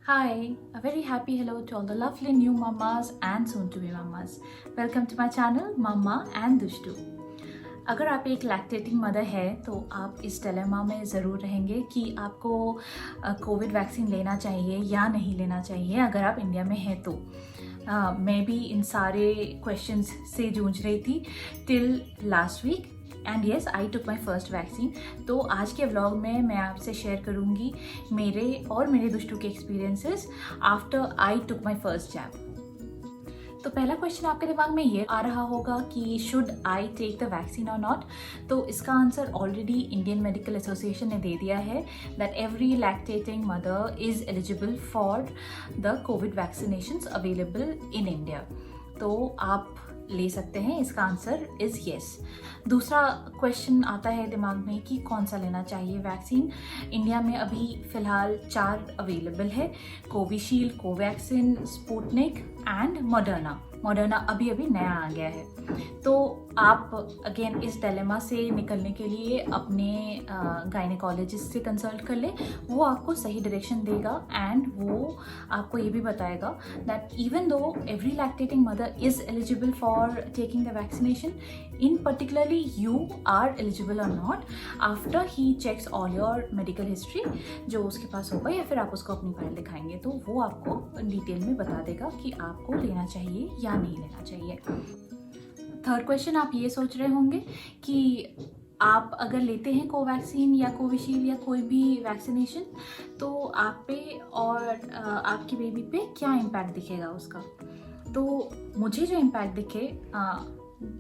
Hi, a very happy hello to all the lovely new mamas and soon to be mamas. Welcome to my channel Mama and Dushtu. अगर आप एक lactating mother है तो आप इस dilemma में ज़रूर रहेंगे कि आपको कोविड वैक्सीन लेना चाहिए या नहीं लेना चाहिए अगर आप इंडिया में हैं तो। मैं भी इन सारे क्वेश्चंस से जूझ रही थी till last week and yes I took my first vaccine. तो आज के व्लॉग में मैं आपसे शेयर करूँगी मेरे और मेरे दुष्टू के experiences after I took my first jab. तो पहला क्वेश्चन आपके दिमाग में ये आ रहा होगा कि should I take the vaccine और नॉट। तो इसका answer already Indian Medical Association ने दे दिया है that every lactating mother is eligible for the covid vaccinations available in India. तो आप ले सकते हैं, इसका आंसर इज़ येस। दूसरा क्वेश्चन आता है दिमाग में कि कौन सा लेना चाहिए वैक्सीन। इंडिया में अभी फ़िलहाल 4 अवेलेबल है, Covishield, Covaxin, Sputnik and Moderna. Moderna अभी नया आ गया है। तो आप अगेन इस डिलेमा से निकलने के लिए अपने गायनेकोलॉजिस्ट से कंसल्ट कर ले, वो आपको सही डायरेक्शन देगा एंड वो आपको ये भी बताएगा that even though every lactating mother is eligible for taking the vaccination, in particularly you are eligible or not after he checks all your medical history जो उसके पास होगा, या फिर आप उसको अपनी फाइल दिखाएंगे तो वो आपको डिटेल में बता देगा कि आपको लेना चाहिए या नहीं लेना चाहिए। थर्ड क्वेश्चन आप ये सोच रहे होंगे कि आप अगर लेते हैं कोवैक्सीन या कोविशील्ड या कोई भी वैक्सीनेशन तो आप पे और आपकी बेबी पे क्या इम्पैक्ट दिखेगा उसका। तो मुझे जो इम्पैक्ट दिखे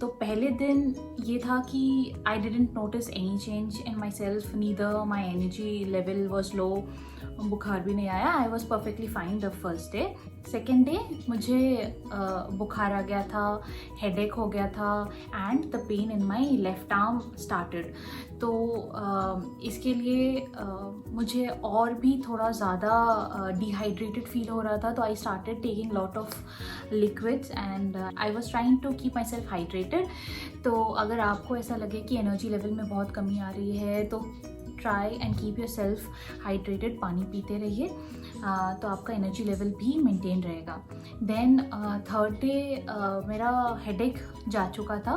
तो पहले दिन ये था कि I didn't notice any change in my self, neither my energy level was लो, बुखार भी नहीं आया, I was perfectly fine the first day. Second day मुझे बुखार आ गया था, हेडेक हो गया था and the pain in my left arm started. तो इसके लिए मुझे और भी थोड़ा ज़्यादा डिहाइड्रेटेड फील हो रहा था, तो I started taking lot of liquids and I was trying to keep myself hydrated. तो अगर आपको ऐसा लगे कि एनर्जी लेवल में बहुत कमी आ रही है तो try and keep your self hydrated, पानी पीते रहिए, तो आपका एनर्जी लेवल भी मेंटेन रहेगा। देन थर्ड डे मेरा हेडेक जा चुका था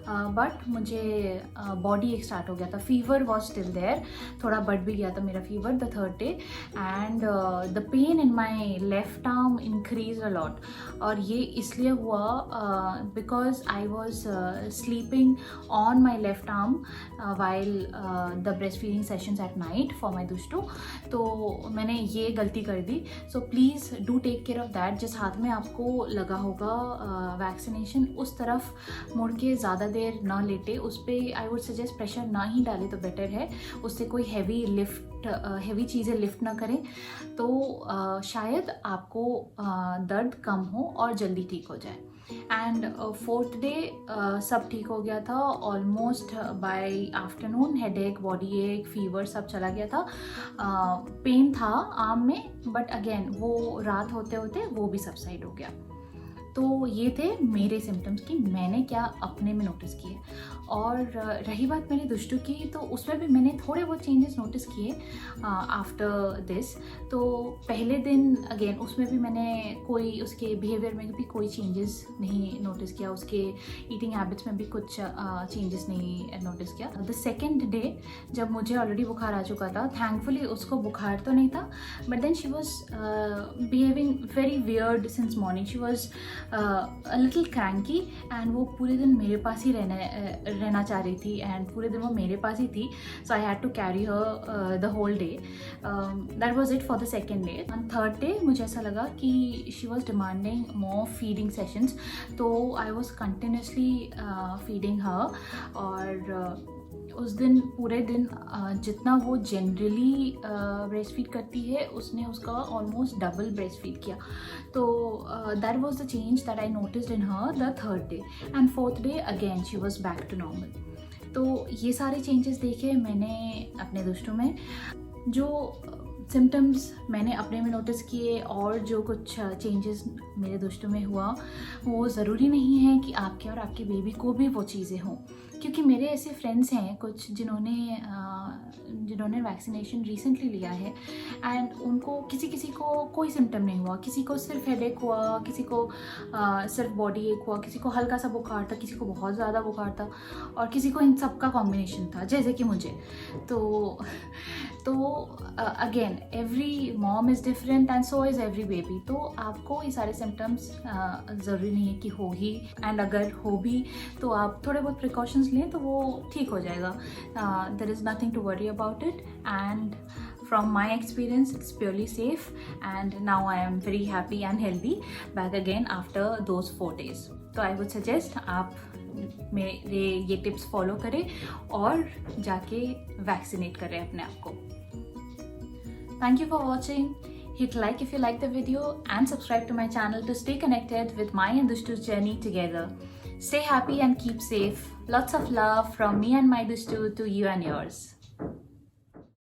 बट मुझे बॉडी एक स्टार्ट हो गया था, फीवर वॉज स्टिल देयर, थोड़ा बढ़ भी गया था मेरा fever the third day and the pain in my left arm increase a lot. और ये इसलिए हुआ because I was sleeping on my left arm while the breast feeding sessions at night for my दुष्टू। तो मैंने ये गलती कर दी। So please do take care of that. जिस हाथ में आपको लगा होगा वैक्सीनेशन उस तरफ मुड़ के ज़्यादा देर ना लेटे, उस पर आई वुड सजेस्ट प्रेशर ना ही डाले तो बेटर है, उससे कोई हैवी चीज़ें लिफ्ट ना करें तो शायद आपको दर्द कम हो और जल्दी ठीक हो जाए। एंड फोर्थ डे सब ठीक हो गया था almost by afternoon. Headache, body ache, fever सब चला गया था, पेन था आर्म में बट अगेन वो रात होते होते वो भी सबसाइड हो गया। तो ये थे मेरे सिम्टम्स कि मैंने क्या अपने में नोटिस किए। और रही बात मेरी दुष्टू की, तो उसमें भी मैंने थोड़े बहुत चेंजेस नोटिस किए आफ्टर दिस। तो पहले दिन अगेन उसमें भी मैंने कोई उसके बिहेवियर में भी कोई चेंजेस नहीं नोटिस किया, उसके ईटिंग हैबिट्स में भी कुछ चेंजेस नहीं नोटिस किया। द सेकेंड डे जब मुझे ऑलरेडी बुखार आ चुका था, थैंकफुली उसको बुखार तो नहीं था but then she was behaving very weird since morning. She was a little cranky and वो पूरे दिन मेरे पास ही रहना चाह रही थी एंड पूरे दिन वो मेरे पास ही थी। So I had to carry her the whole day. That was it for the second day. On third day मुझे ऐसा लगा कि she was demanding more feeding sessions, तो I was continuously feeding her. और उस दिन पूरे दिन जितना वो जनरली ब्रेस्ट फीड करती है उसने उसका ऑलमोस्ट डबल ब्रेस्ट फीड किया। तो that was the change that I noticed in her the third day and fourth day again she was back to normal. तो ये सारे चेंजेस देखे मैंने अपने दुष्टू में। जो सिम्टम्स मैंने अपने में नोटिस किए और जो कुछ चेंजेस मेरे दुष्टू में हुआ, वो ज़रूरी नहीं है कि आपके और आपके बेबी को भी वो चीज़ें हों। क्योंकि मेरे ऐसे फ्रेंड्स हैं कुछ जिन्होंने वैक्सीनेशन रिसेंटली लिया है एंड उनको किसी को कोई सिम्टम नहीं हुआ, किसी को सिर्फ हेडेक हुआ, किसी को सिर्फ बॉडी एक हुआ, किसी को हल्का सा बुखार था, किसी को बहुत ज़्यादा बुखार था और किसी को इन सब का कॉम्बिनेशन था जैसे कि मुझे। तो again every mom is different and so is every baby. तो आपको ये सारे सिम्टम्स ज़रूरी नहीं है कि हो ही, एंड अगर हो भी तो आप थोड़े बहुत प्रिकॉशंस लें तो वो ठीक हो जाएगा। There is nothing to worry about it and from my experience it's purely safe and now I am very happy and healthy back again after those 4 days. तो I would suggest आप मेरे ये टिप्स फॉलो करें और जाके vaccinate करें अपने आप को। Thank you for watching. Hit like if you like the video and subscribe to my channel to stay connected with my and Dushtu's journey together. Stay happy and keep safe. Lots of love from me and my Dushtu to you and yours.